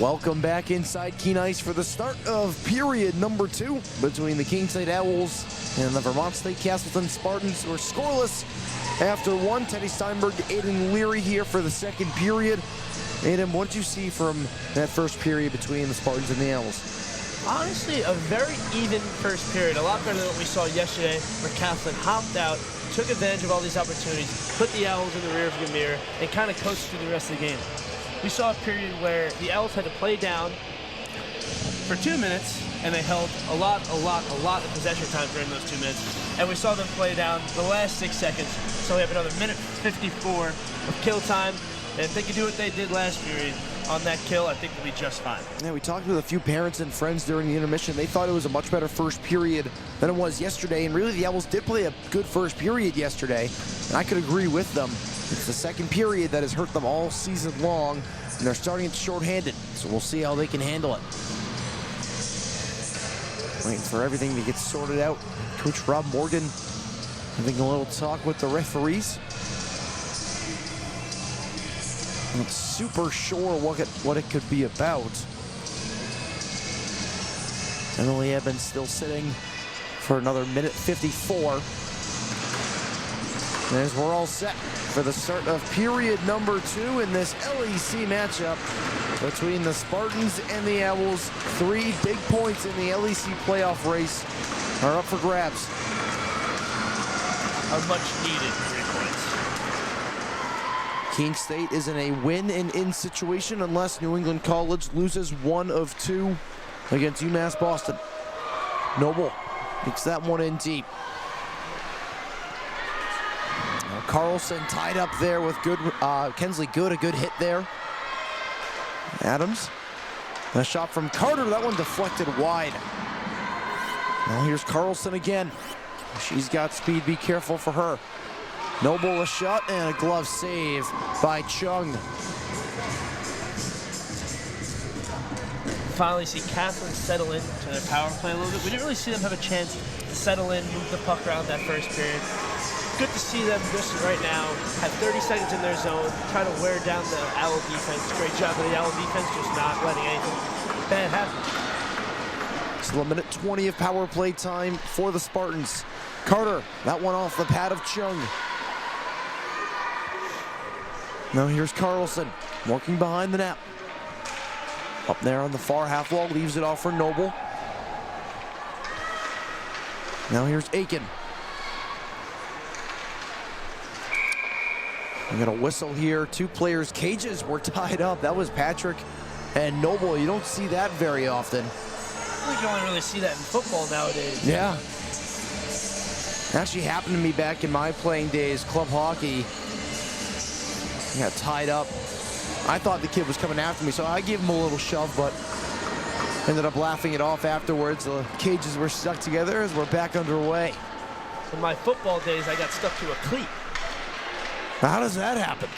Welcome back inside Keen Ice for the start of period number 2 between the King State Owls and the Vermont State Castleton Spartans, who are scoreless after one. Teddy Steinberg, Aiden Leary here for the second period. Aiden, what did you see from that first period between the Spartans and the Owls? Honestly, a very even first period. A lot better than what we saw yesterday, where Castleton hopped out, took advantage of all these opportunities, put the Owls in the rearview mirror, and kind of coasted through the rest of the game. We saw a period where the Owls had to play down for 2 minutes, and they held a lot of possession time during those 2 minutes. And we saw them play down the last 6 seconds. So we have another minute 54 of kill time. And if they could do what they did last period on that kill, I think they'll be just fine. Yeah, we talked with a few parents and friends during the intermission. They thought it was a much better first period than it was yesterday. And really, the Owls did play a good first period yesterday. And I could agree with them. It's the second period that has hurt them all season long, and they're starting it shorthanded, so we'll see how they can handle it. Waiting for everything to get sorted out. Coach Rob Morgan having a little talk with the referees. Not super sure what it could be about. Emily Evans still sitting for another minute 54. And as we're all set for the start of period number 2 in this LEC matchup between the Spartans and the Owls. 3 big points in the LEC playoff race are up for grabs. A much needed 3 points. King State is in a win and in situation unless New England College loses 1 of 2 against UMass Boston. Noble makes that one in deep. Carlson tied up there with good, Kensley Good, a good hit there. Adams, a shot from Carter, that one deflected wide. Now here's Carlson again. She's got speed, be careful for her. Noble a shot and a glove save by Chung. Finally see Castleton settle in to their power play a little bit. We didn't really see them have a chance to settle in, move the puck around that first period. Good to see them just right now have 30 seconds in their zone, trying to wear down the Owl defense. Great job of the Owl defense, just not letting anything bad happen. Still a minute 20 of power play time for the Spartans. Carter, that one off the pad of Chung. Now here's Carlson, working behind the net. Up there on the far half wall, leaves it off for Noble. Now here's Aiken. I'm gonna whistle here. 2 players' cages were tied up. That was Patrick and Noble. You don't see that very often. I think you only really see that in football nowadays. Yeah. Actually happened to me back in my playing days, club hockey. I got tied up. I thought the kid was coming after me, so I gave him a little shove, but ended up laughing it off afterwards. The cages were stuck together as we're back underway. In my football days, I got stuck to a cleat. How does that happen?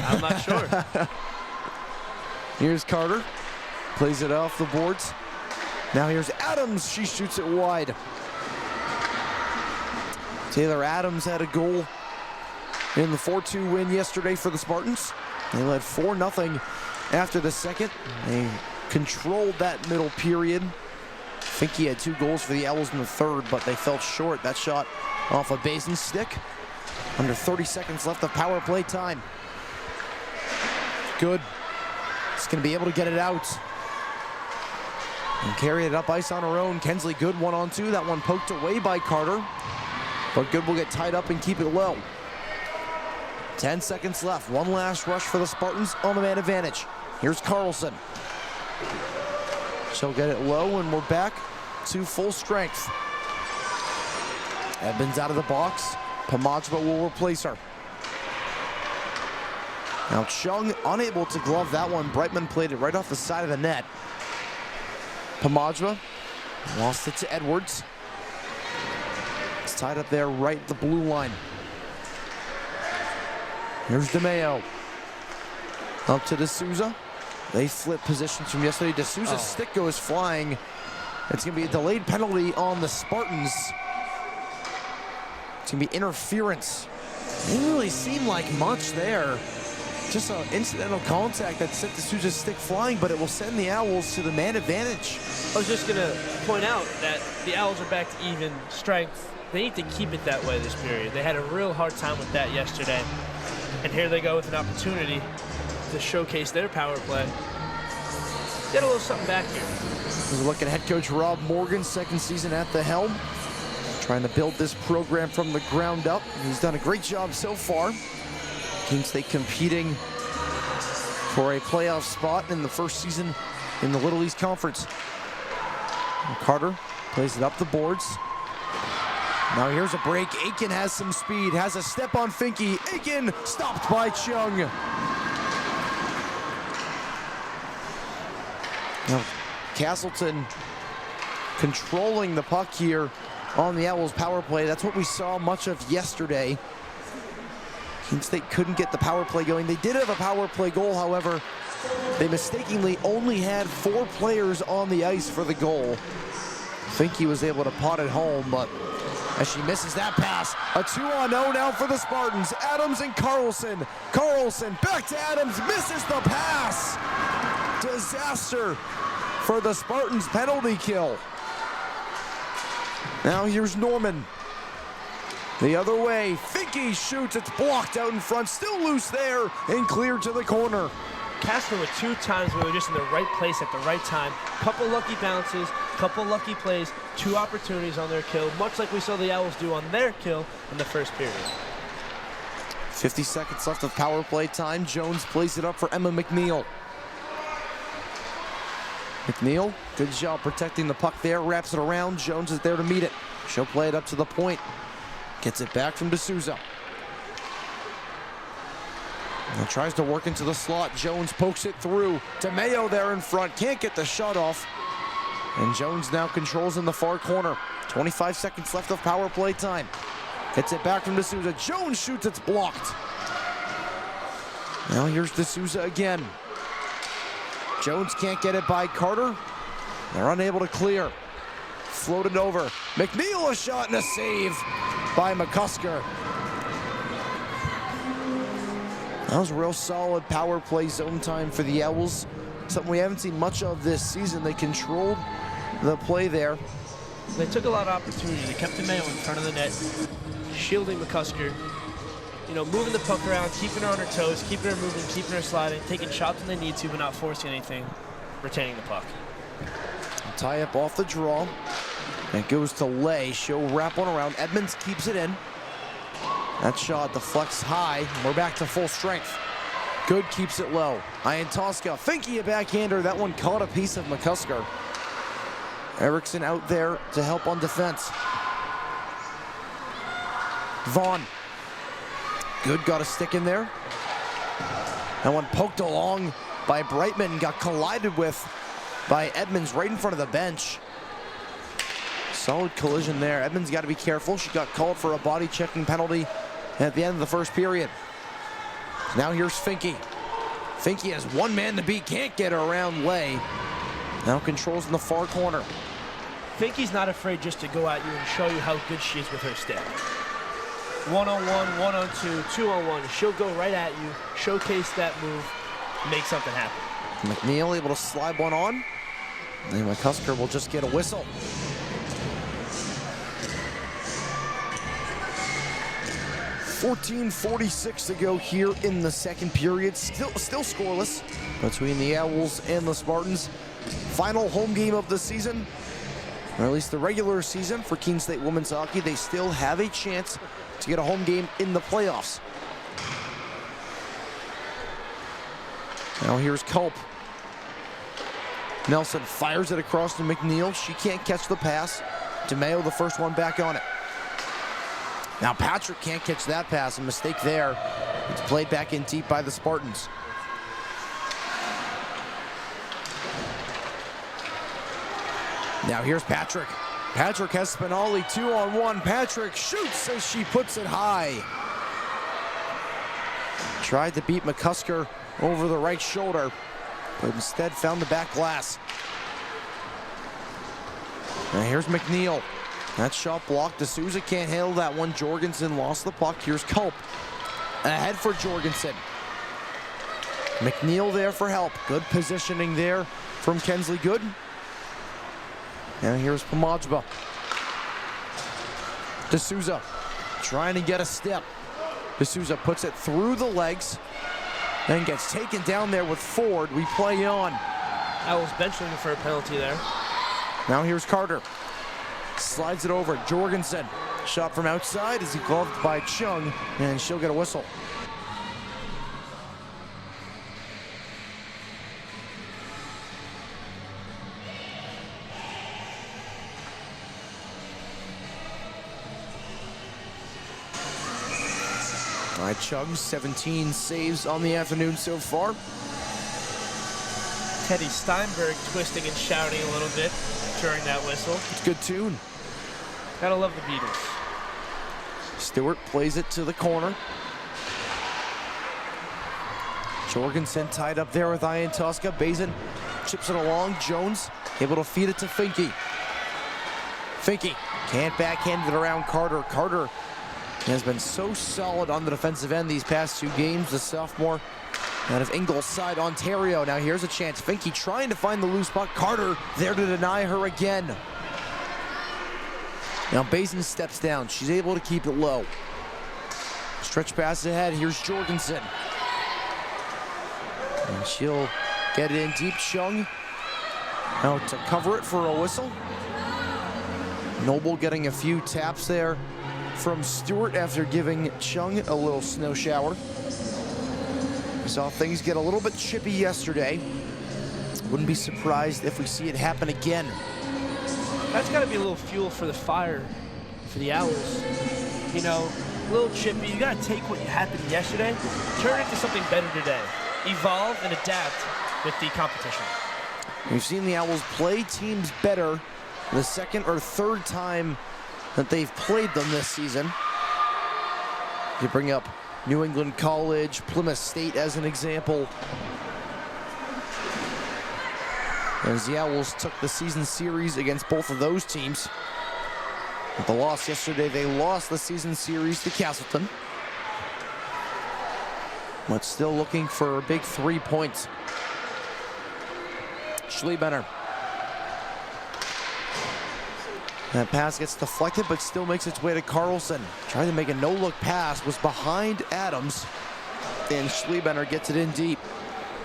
I'm not sure. Here's Carter, plays it off the boards. Now here's Adams, she shoots it wide. Taylor Adams had a goal in the 4-2 win yesterday for the Spartans. They led 4-0 after the second. They controlled that middle period. I think he had 2 goals for the Owls in the third, but they fell short. That shot off a Basin stick. Under 30 seconds left of power play time. Good. It's going to be able to get it out. And carry it up ice on her own. Kensley Good 1-on-2. That one poked away by Carter. But Good will get tied up and keep it low. 10 seconds left. One last rush for the Spartans on the man advantage. Here's Carlson. She'll get it low, and we're back to full strength. Evans out of the box. Pomajba will replace her. Now Chung unable to glove that one. Brightman played it right off the side of the net. Pomajba lost it to Edwards. It's tied up there right at the blue line. Here's DeMayo. Up to D'Souza. They flip positions from yesterday. D'Souza's stick goes flying. It's going to be a delayed penalty on the Spartans. It's going to be interference. Didn't really seem like much there. just an incidental contact that sent D'Souza's stick flying, but it will send the Owls to the man advantage. I was just going to point out that the Owls are back to even strength. They need to keep it that way this period. They had a real hard time with that yesterday. And here they go with an opportunity to showcase their power play. Get a little something back here. We're looking at head coach Rob Morgan, second season at the helm, trying to build this program from the ground up. He's done a great job so far. King State competing for a playoff spot in the first season in the Little East Conference. And Carter plays it up the boards. Now here's a break. Aiken has some speed, has a step on Finke. Aiken stopped by Chung. Now, Castleton controlling the puck here on the Owls power play. That's what we saw much of yesterday. King State couldn't get the power play going. They did have a power play goal, however. They mistakenly only had 4 players on the ice for the goal. Finke was able to pot it home, but as she misses that pass, a 2-on-0 now for the Spartans. Adams and Carlson. Carlson back to Adams, misses the pass. Disaster for the Spartans, penalty kill. Now here's Norman. The other way, Finke shoots, it's blocked out in front, still loose there, and cleared to the corner. Castleton with 2 times where they were just in the right place at the right time. Couple lucky bounces, couple lucky plays, 2 opportunities on their kill, much like we saw the Owls do on their kill in the first period. 50 seconds left of power play time. Jones plays it up for Emma McNeil. McNeil, good job protecting the puck there, wraps it around. Jones is there to meet it. She'll play it up to the point. Gets it back from D'Souza. And tries to work into the slot. Jones pokes it through. DeMayo there in front. Can't get the shot off. And Jones now controls in the far corner. 25 seconds left of power play time. Gets it back from D'Souza. Jones shoots. It's blocked. Now here's D'Souza again. Jones can't get it by Carter. They're unable to clear. Floated over. McNeil a shot and a save by McCusker. That was a real solid power play zone time for the Owls. Something we haven't seen much of this season. They controlled the play there. They took a lot of opportunity. They kept DeMayo in front of the net, shielding McCusker. You know, moving the puck around, keeping her on her toes, keeping her moving, keeping her sliding, taking shots when they need to, but not forcing anything, retaining the puck. Tie up off the draw. And it goes to Lay. She'll wrap one around. Edmonds keeps it in. That shot deflects high. We're back to full strength. Good keeps it low. Iantoska, Finke a backhander. That one caught a piece of McCusker. Erickson out there to help on defense. Vaughn. Good, got a stick in there. That one poked along by Brightman, got collided with by Edmonds right in front of the bench. Solid collision there. Edmonds got to be careful. She got called for a body checking penalty at the end of the first period. Now here's Finke. Finke has one man to beat, can't get her around Lay. Now controls in the far corner. Finke's not afraid just to go at you and show you how good she is with her stick. 1-on-1, 1-on-2, 2-on-1. She'll go right at you, showcase that move, make something happen. McNeil able to slide one on. And McCusker will just get a whistle. .46 to go here in the second period. Still scoreless between the Owls and the Spartans. Final home game of the season, or at least the regular season for Keene State women's hockey. They still have a chance to get a home game in the playoffs. Now here's Culp. Nelson fires it across to McNeil. She can't catch the pass. DeMayo the first one back on it. Now Patrick can't catch that pass. A mistake there. It's played back in deep by the Spartans. Now here's Patrick. Patrick has Spinelli 2-on-1. Patrick shoots as she puts it high. Tried to beat McCusker over the right shoulder, but instead found the back glass. Now here's McNeil. That shot blocked. D'Souza can't handle that one. Jorgensen lost the puck. Here's Culp. Ahead for Jorgensen. McNeil there for help. Good positioning there from Kensley Good. And here's Pomajba. D'Souza trying to get a step. D'Souza puts it through the legs, then gets taken down there with Ford. We play on. Owls bench looking for a penalty there. Now here's Carter. Slides it over. Jorgensen. Shot from outside is gloved by Chung, and she'll get a whistle. All right, Chung, 17 saves on the afternoon so far. Teddy Steinberg twisting and shouting a little bit during that whistle. It's a good tune. Gotta love the Beatles. Stewart plays it to the corner. Jorgensen tied up there with Ian Tosca. Bazin chips it along. Jones able to feed it to Finke. Finke can't backhand it around Carter. Carter has been so solid on the defensive end these past 2 games. The sophomore out of Ingleside, Ontario. Now here's a chance. Finke trying to find the loose puck. Carter there to deny her again. Now Bazin steps down. She's able to keep it low. Stretch pass ahead. Here's Jorgensen. And she'll get it in deep. Chung out to cover it for a whistle. Noble getting a few taps there from Stewart after giving Chung a little snow shower. We saw things get a little bit chippy yesterday. Wouldn't be surprised if we see it happen again. That's got to be a little fuel for the fire for the Owls. You know, a little chippy. You got to take what happened yesterday, turn it into something better today. Evolve and adapt with the competition. We've seen the Owls play teams better the second or third time that they've played them this season. You bring up New England College, Plymouth State as an example. As the Owls took the season series against both of those teams. With the loss yesterday, they lost the season series to Castleton. But still looking for a big 3 points. Schlebenner. That pass gets deflected, but still makes its way to Carlson. Trying to make a no-look pass, was behind Adams, and Schlebenner gets it in deep.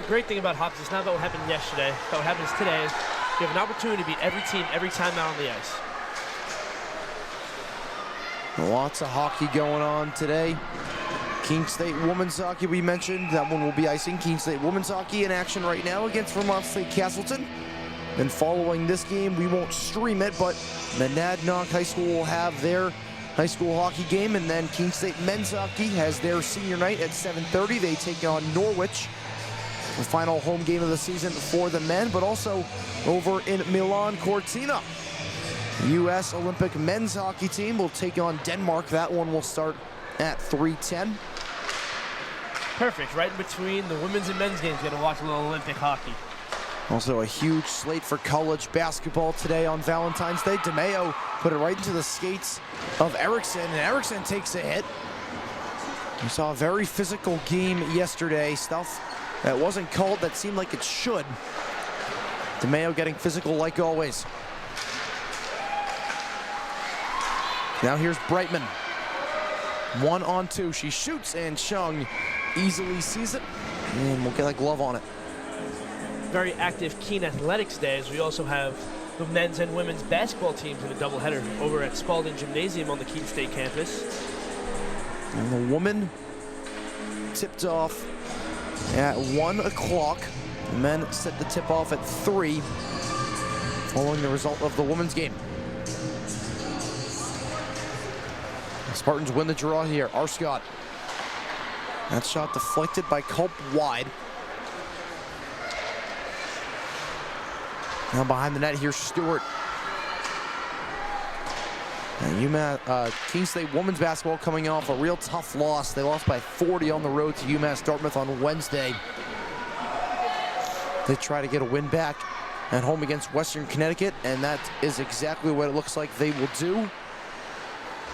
The great thing about hockey is not about what happened yesterday, but what happens today is you have an opportunity to beat every team every time out on the ice. Lots of hockey going on today. Keene State women's hockey, we mentioned. That one will be icing. Keene State women's hockey in action right now against Vermont State Castleton. And following this game, we won't stream it, but Monadnock High School will have their high school hockey game, and then Keene State men's hockey has their senior night at 7:30. They take on Norwich, the final home game of the season for the men, but also over in Milan Cortina. U.S. Olympic men's hockey team will take on Denmark. That one will start at 3:10. Perfect, right in between the women's and men's games. You're gonna watch a little Olympic hockey. Also a huge slate for college basketball today on Valentine's Day. DeMeo put it right into the skates of Erickson, and Erickson takes a hit. We saw a very physical game yesterday. Stuff that wasn't called that seemed like it should. DeMeo getting physical like always. Now here's Brightman. 1-on-2. She shoots, and Chung easily sees it, and we'll get a glove on it. Very active Keene Athletics Day, as we also have the men's and women's basketball teams in a doubleheader over at Spalding Gymnasium on the Keene State campus. And the woman tipped off at 1 o'clock. The men set the tip off at 3 following the result of the women's game. The Spartans win the draw here. Arscott. That shot deflected by Culp wide. Now behind the net, here's Stewart. And Keene State women's basketball coming off a real tough loss. They lost by 40 on the road to UMass Dartmouth on Wednesday. They try to get a win back at home against Western Connecticut, and that is exactly what it looks like they will do.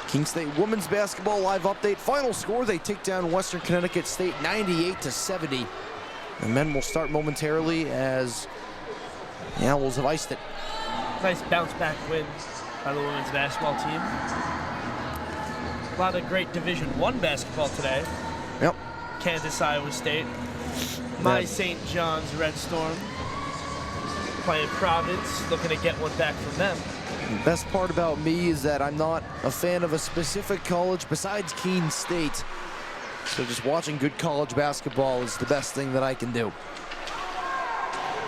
Keene State women's basketball live update. Final score, they take down Western Connecticut State 98-70. The men will start momentarily as the Owls have iced it. Nice bounce back win by the women's basketball team. A lot of great Division I basketball today. Yep. Kansas, Iowa State. My St. John's Red Storm playing Providence, looking to get one back from them. The best part about me is that I'm not a fan of a specific college besides Keene State. So just watching good college basketball is the best thing that I can do.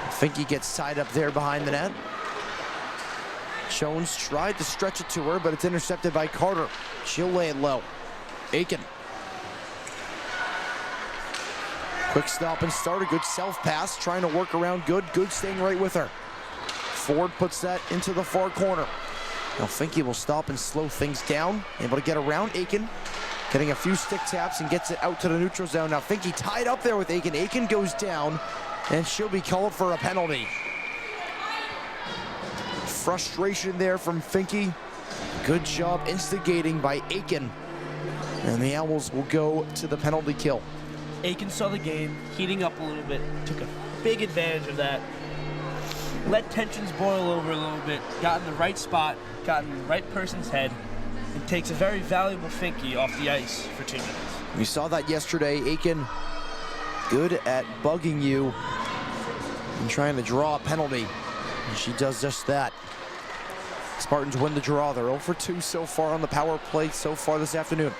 Finke gets tied up there behind the net. Jones tried to stretch it to her, but it's intercepted by Carter. She'll lay it low. Aiken. Quick stop and start, a good self pass, trying to work around Good. Good staying right with her. Ford puts that into the far corner. Now Finke will stop and slow things down. Able to get around Aiken. Getting a few stick taps and gets it out to the neutral zone. Now Finke tied up there with Aiken. Aiken goes down and she'll be called for a penalty. Frustration there from Finke. Good job instigating by Aiken. And the Owls will go to the penalty kill. Aiken saw the game heating up a little bit, took a big advantage of that. Let tensions boil over a little bit, got in the right spot, got in the right person's head, and takes a very valuable Finke off the ice for 2 minutes. We saw that yesterday. Aiken good at bugging you and trying to draw a penalty. And she does just that. Spartans win the draw. They're 0 for 2 so far on the power play so far this afternoon.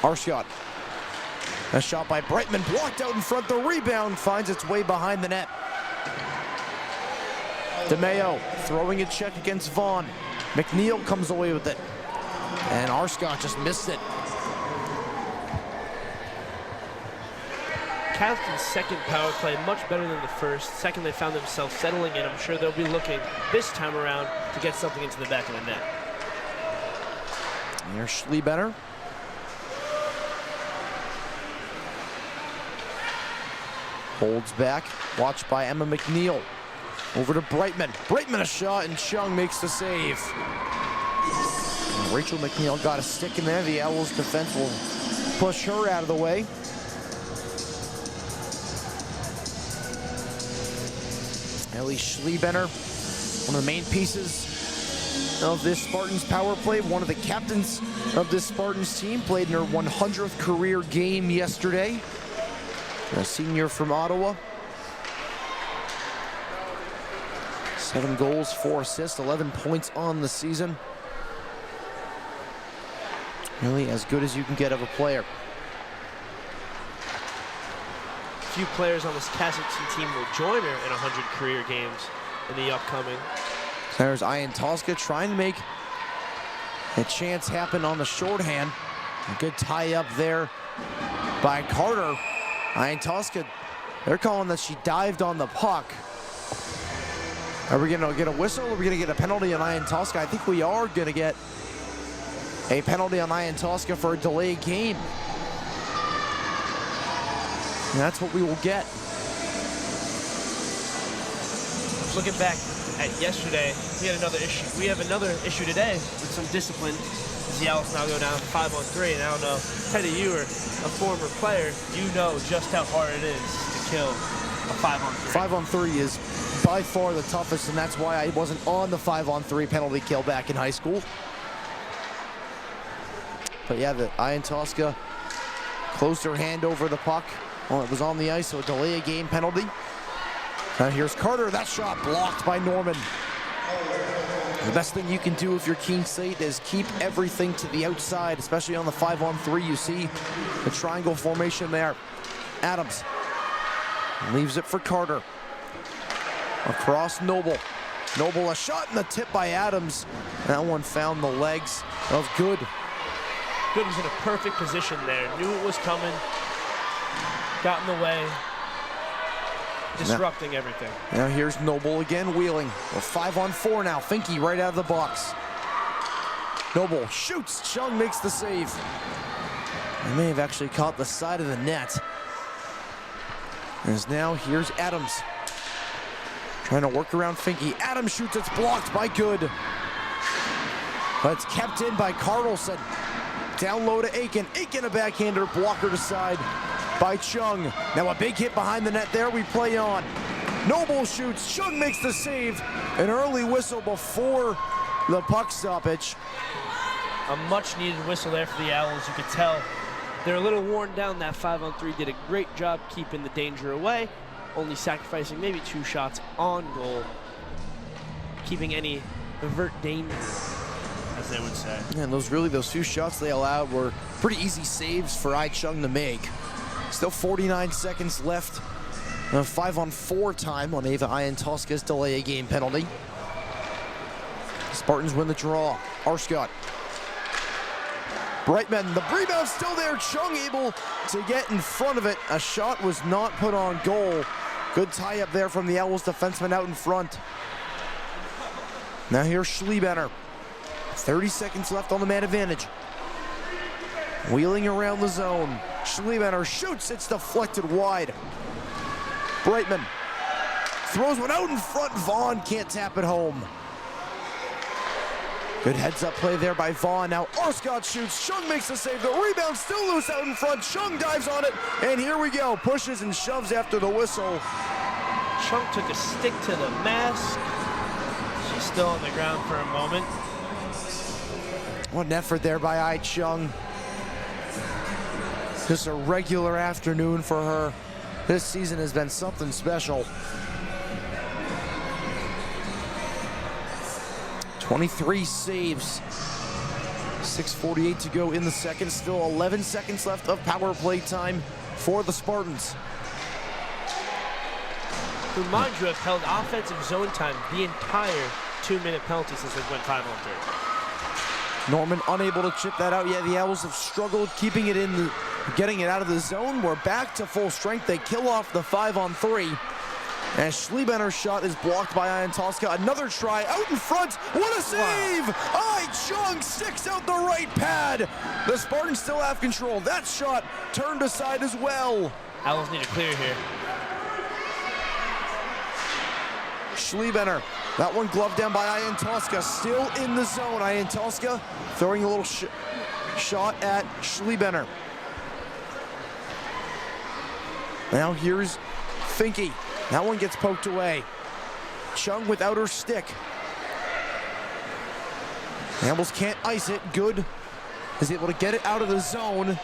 Arshot. A shot by Brightman, blocked out in front. The rebound finds its way behind the net. DeMeo throwing a check against Vaughn. McNeil comes away with it. And Arscott just missed it. Castleton's second power play much better than the first. Second, they found themselves settling in. I'm sure they'll be looking this time around to get something into the back of the net. And here's Schlebener. Holds back, watched by Emma McNeil. Over to Brightman. Brightman a shot, and Chung makes the save. And Rachel McNeil got a stick in there. The Owls defense will push her out of the way. Ellie Schlebener, one of the main pieces of this Spartans power play. One of the captains of this Spartans team. Played in her 100th career game yesterday. A senior from Ottawa. 7 goals, 4 assists, 11 points on the season. Really as good as you can get of a player. Few players on this Castleton team will join her in 100 career games in the upcoming. There's Ian Tosca trying to make a chance happen on the shorthand. A good tie up there by Carter. Ian Tosca, they're calling that she dived on the puck. Are we going to get a whistle? Or are we going to get a penalty on Ian Tosca? I think we are going to get a penalty on Ian Tosca for a delayed game. And that's what we will get. Looking back at yesterday, we had another issue. We have another issue today with some discipline. As the Owls now go down 5-on-3, and I don't know, Teddy, you are a former player. You know just how hard it is to kill a 5-on-3. 5-on-3 is by far the toughest, and that's why I wasn't on the 5-on-3 penalty kill back in high school. But yeah, the Ian Tosca closed her hand over the puck while it was on the ice, so a delay a game penalty. Now here's Carter. That shot blocked by Norman. The best thing you can do if you're Keene State is keep everything to the outside, especially on the 5-on-3. You see the triangle formation there. Adams leaves it for Carter. Across Noble. Noble, a shot in the tip by Adams. That one found the legs of Good. Good was in a perfect position there. Knew it was coming. Got in the way. Disrupting everything. Now here's Noble again, wheeling. We're 5-on-4 now. Finke right out of the box. Noble shoots. Chung makes the save. He may have actually caught the side of the net. As now here's Adams. Trying to work around Finke. Adams shoots. It's blocked by Good. But it's kept in by Carlson. Down low to Aiken. Aiken a backhander. Blocker to side. by Chung. Now a big hit behind the net there. We play on. Noble shoots. Chung makes the save. An early whistle before the puck stoppage. A much-needed whistle there for the Owls. You could tell they're a little worn down. That 5-on-3 did a great job keeping the danger away, only sacrificing maybe 2 shots on goal, keeping any avert danger, as they would say. Yeah, and those few shots they allowed were pretty easy saves for Chung to make. Still 49 seconds left. 5-on-4 time on Ava Iantoska's delay a game penalty. Spartans win the draw. Arscott. Brightman, the rebound still there. Chung able to get in front of it. A shot was not put on goal. Good tie up there from the Owls defenseman out in front. Now here's Schlebener. 30 seconds left on the man advantage. Wheeling around the zone. Schlebener shoots, it's deflected wide. Brightman throws one out in front. Vaughn can't tap it home. Good heads-up play there by Vaughn. Now Arscott shoots. Chung makes the save. The rebound still loose out in front. Chung dives on it, and here we go. Pushes and shoves after the whistle. Chung took a stick to the mask. She's still on the ground for a moment. What an effort there by Chung. Just a regular afternoon for her. This season has been something special. 23 saves. 6:48 to go in the second. Still 11 seconds left of power play time for the Spartans. Who, mind you, have held offensive zone time the entire 2-minute penalty since they went 5-on-3. Norman unable to chip that out. Yeah, the Owls have struggled keeping it in the, getting it out of the zone. We're back to full strength. They kill off the 5-on-3. And Schlebener's shot is blocked by Iantoska. Another try out in front. What a save! Wow. Chung sticks out the right pad. The Spartans still have control. That shot turned aside as well. Owls need a clear here. Schlebener. That one gloved down by Iantoska. Still in the zone. Iantoska throwing a little shot at Schlebener. Now here's Finke. That one gets poked away. Chung without her stick. Hambles can't ice it. Good is able to get it out of the zone.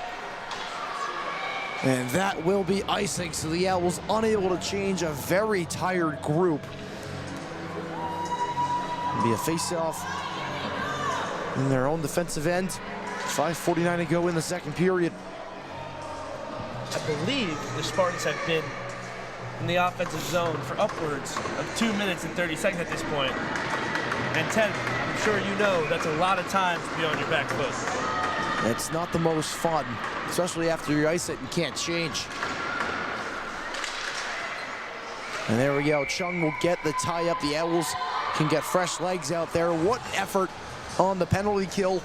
And that will be icing, so the Owls unable to change a very tired group. It'll be a face-off in their own defensive end. 5:49 to go in the second period. I believe the Spartans have been in the offensive zone for upwards of 2 minutes and 30 seconds at this point. And 10, I'm sure you know that's a lot of time to be on your back foot. It's not the most fun, especially after you ice it and can't change. And there we go. Chung will get the tie up. The Owls can get fresh legs out there. What effort on the penalty kill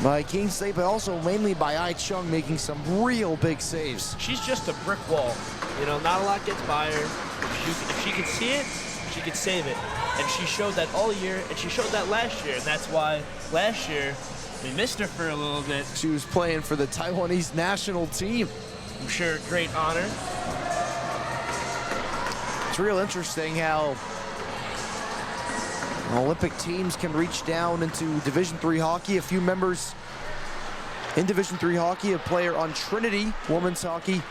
by Keene State, but also mainly by Chung making some real big saves. She's just a brick wall. You know, not a lot gets by her. If she could see it, she could save it. And she showed that all year, and she showed that last year. And that's why last year we missed her for a little bit. She was playing for the Taiwanese national team. I'm sure great honor. It's real interesting how Olympic teams can reach down into Division III hockey. A few members in Division III hockey, a player on Trinity women's hockey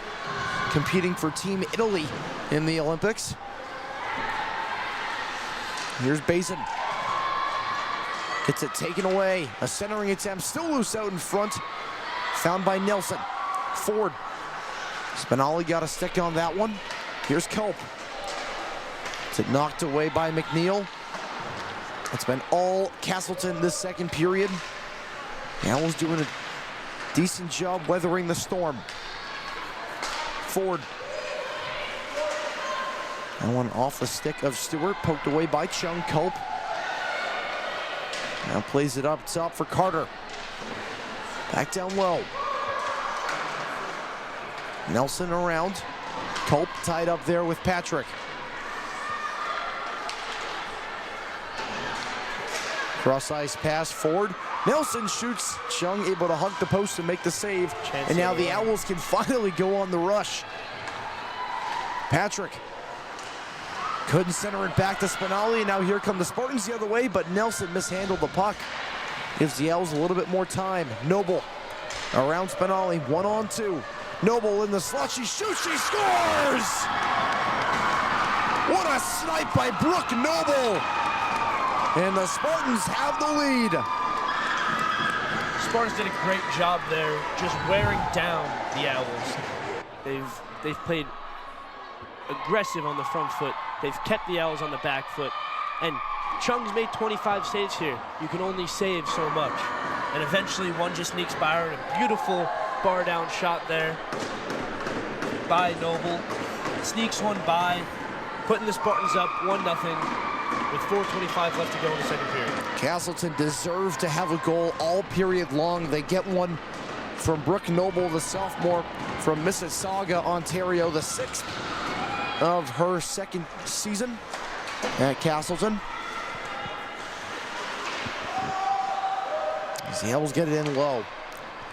competing for Team Italy in the Olympics. Here's Bazin. Gets it taken away. A centering attempt still loose out in front. Found by Nelson. Ford. Spinelli got a stick on that one. Here's Culp. It's knocked away by McNeil. It's been all Castleton this second period. The Owls doing a decent job weathering the storm. Ford. That one off the stick of Stewart, poked away by Chung. Culp. Now plays it up top for Carter. Back down low. Nelson around. Culp tied up there with Patrick. Cross ice pass. Ford Nelson shoots. Chung able to hug the post and make the save. And now the Owls can finally go on the rush. Patrick couldn't center it back to Spinelli, and now here come the Spartans the other way, but Nelson mishandled the puck. Gives the Owls a little bit more time. Noble around Spinelli, 1-on-2. Noble in the slot, she shoots, she scores! What a snipe by Brooke Noble! And the Spartans have the lead. Spartans did a great job there, just wearing down the Owls. They've played aggressive on the front foot. They've kept the Owls on the back foot. And Chung's made 25 saves here. You can only save so much. And eventually one just sneaks by her, a beautiful bar down shot there by Noble. Sneaks one by, putting the Spartans up 1-0 with 4:25 left to go in the second period. Castleton deserved to have a goal all period long. They get one from Brooke Noble, the sophomore from Mississauga, Ontario, the 6th of her second season at Castleton. As the Owls get it in low.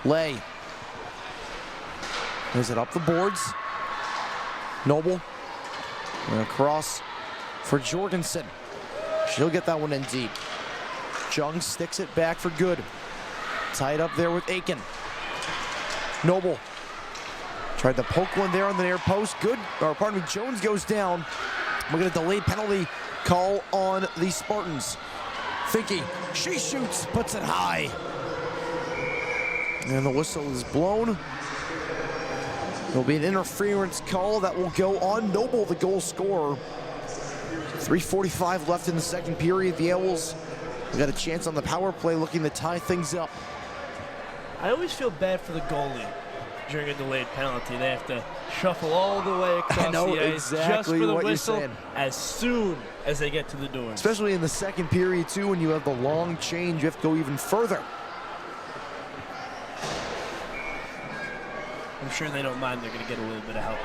Lay. Is it up the boards? Noble. And across for Jorgensen. She'll get that one in deep. Chung sticks it back for good. Tied up there with Aiken. Noble. Tried to poke one there on the near post. Good, or pardon me, Jones goes down. We're gonna delay penalty call on the Spartans. Finke, she shoots, puts it high. And the whistle is blown. There'll be an interference call that will go on Noble, the goal scorer. 3:45 left in the second period. The Owls got a chance on the power play, looking to tie things up. I always feel bad for the goalie during a delayed penalty. They have to shuffle all the way across the ice just for the whistle as soon as they get to the doors. Especially in the second period too, when you have the long change, you have to go even further. I'm sure they don't mind. They're going to get a little bit of help.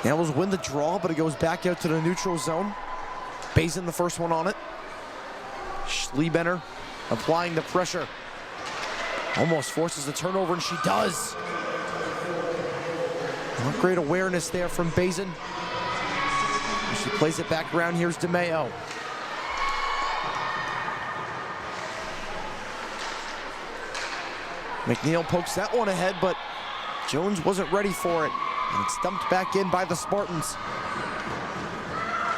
The Owls win the draw, but it goes back out to the neutral zone. Bazin the first one on it. Schliebender applying the pressure. Almost forces the turnover, and she does. Not great awareness there from Bazin. She plays it back around. Here's DeMeo. McNeil pokes that one ahead, but Jones wasn't ready for it. And it's dumped back in by the Spartans.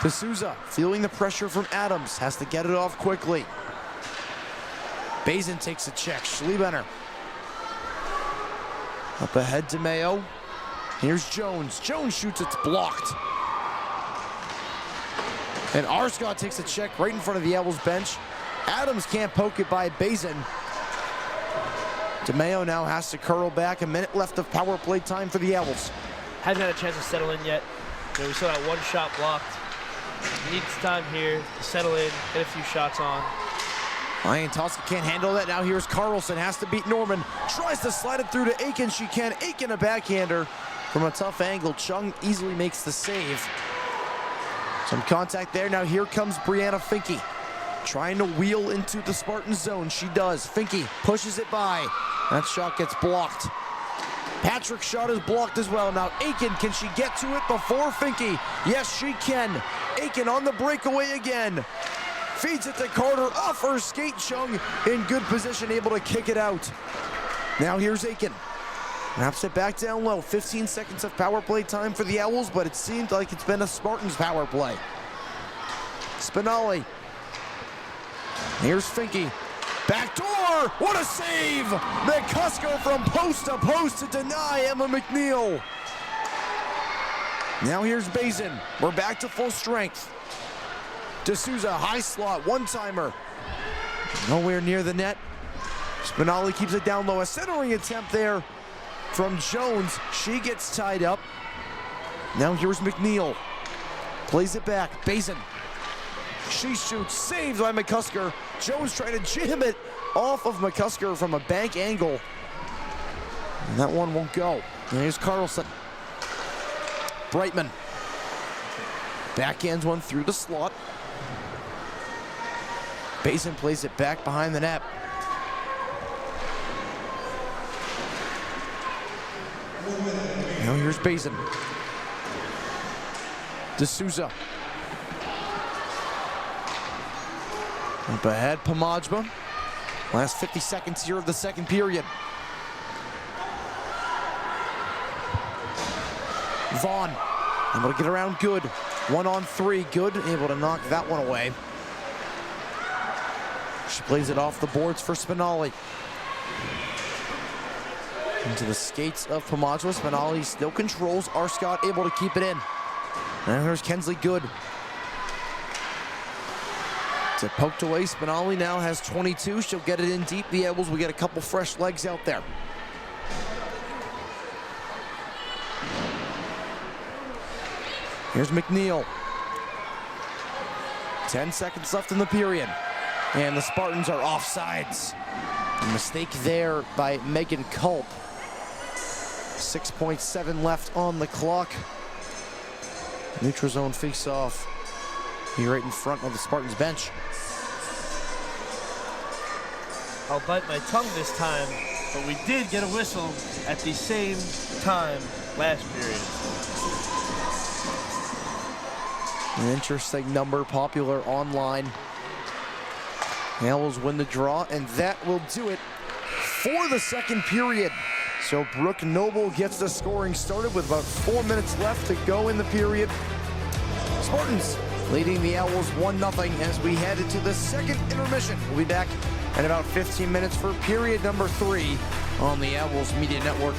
D'Souza feeling the pressure from Adams. Has to get it off quickly. Bazin takes a check. Schliebender. Up ahead to Mayo. Here's Jones. Jones shoots, it's blocked. And Arscott takes a check right in front of the Owls bench. Adams can't poke it by Bazin. DeMeo now has to curl back. A minute left of power play time for the Owls. Hasn't had a chance to settle in yet. We saw that one shot blocked. Needs time here to settle in, get a few shots on. Ryan Tuska can't handle that. Now here's Carlson, has to beat Norman. Tries to slide it through to Aiken. She can. Aiken a backhander from a tough angle. Chung easily makes the save. Some contact there. Now here comes Brianna Finke. Trying to wheel into the Spartan zone. She does. Finke pushes it by. That shot gets blocked. Patrick's shot is blocked as well. Now Aiken, can she get to it before Finke? Yes, she can. Aiken on the breakaway again. Feeds it to Carter off her skate. Chung in good position, able to kick it out. Now here's Aiken. Wraps it back down low. 15 seconds of power play time for the Owls, but it seemed like it's been a Spartans power play. Spinelli. Here's Finke. Back door! What a save! McCusker from post to post to deny Emma McNeil. Now here's Bazin. We're back to full strength. D'Souza, high slot, one-timer. Nowhere near the net. Spinelli keeps it down low. A centering attempt there from Jones. She gets tied up. Now here's McNeil. Plays it back. Bazin. She shoots, saved by McCusker. Jones trying to jam it off of McCusker from a bank angle. And that one won't go. And here's Carlson. Brightman. Backhands one through the slot. Basin plays it back behind the net. Now here's Basin. D'Souza. Up ahead, Pomajba. Last 50 seconds here of the second period. Vaughn, able to get around Good. 1-on-3, Good, able to knock that one away. She plays it off the boards for Spinelli. Into the skates of Pomajba. Spinelli still controls. Arscott able to keep it in. And there's Kensley Good. It's poked away. Spinelli now has 22. She'll get it in deep. The Owls will get a couple fresh legs out there. Here's McNeil. 10 seconds left in the period. And the Spartans are offsides. A mistake there by Megan Culp. 6.7 left on the clock. Neutral zone face-off here right in front of the Spartans bench. I'll bite my tongue this time, but we did get a whistle at the same time last period. An interesting number, popular online. The Owls win the draw, and that will do it for the second period. So Brooke Noble gets the scoring started with about 4 minutes left to go in the period. Spartans leading the Owls 1-0 as we head into the second intermission. We'll be back in about 15 minutes for period number 3 on the Owls Media Network.